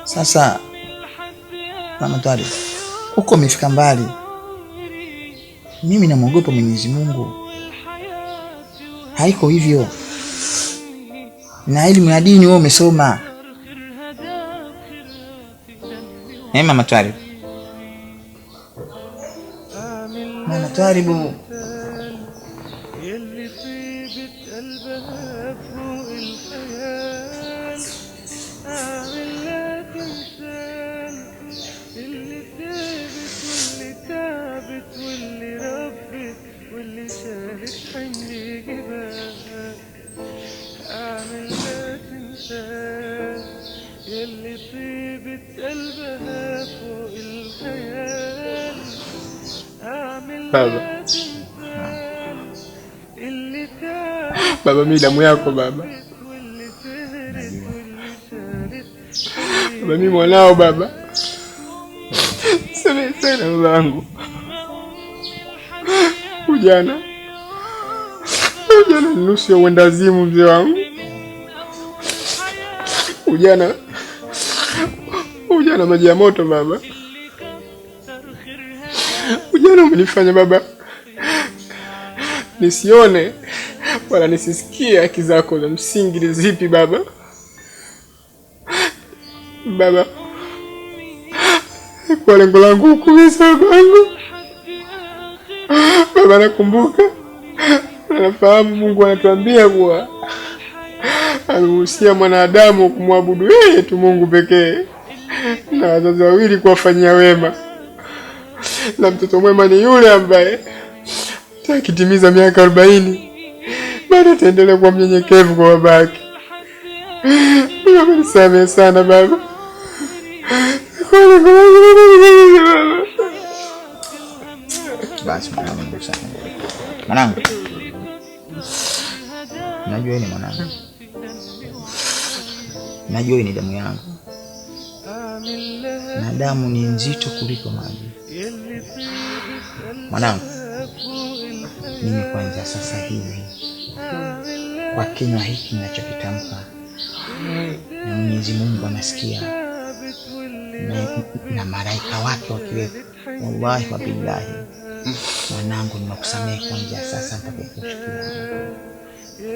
Sasa Mama Twari, uko umefika mbali. Mimi namuogopa Mwenyezi Mungu. Haiko hivyo. Na elimu ya dini wewe umesoma. Mama Twari. Mama Twari bu. Baba, mimi damu yako baba. Baba, mimi mwanao baba. Sana wangu. Ujana nusu ya uendazimu mzee wangu. Ujana maji ya moto baba. Ujana umenifanya baba nisione wala nisisikie haki zako za msingi ni zipi baba. Baba, kwa lengo langu kuweza bangu baba, nakumbuka nafahamu Mungu anatuambia kuwa amehusia mwanadamu kumwabudu yeye tu Mungu pekee, na wazazi wawili kuwafanyia wema, na mtoto mwema ni yule ambaye akitimiza miaka 40 bado ataendelea kuwa mnyenyekevu kwa babake. Baba, nisamehe sana baba. Basi mwanangu. Najua ni mwanangu. Najua ni damu yangu. Na damu ni nzito kuliko maji. Mwanangu, mimi kwanza sasa hivi kwa kinywa hiki ninachokitamka na Mwenyezi Mungu anasikia na malaika wake wakiwepo, wallahi wa billahi, mwanangu, nimekusamehe kuanzia sasa mpaka kufikia.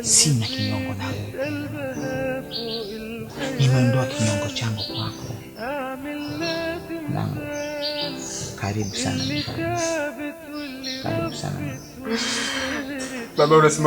Sina kinyongo na wewe. Nimeondoa kinyongo changu kwako. Mwanangu, karibu sana. Karibu sana. Baba, unasema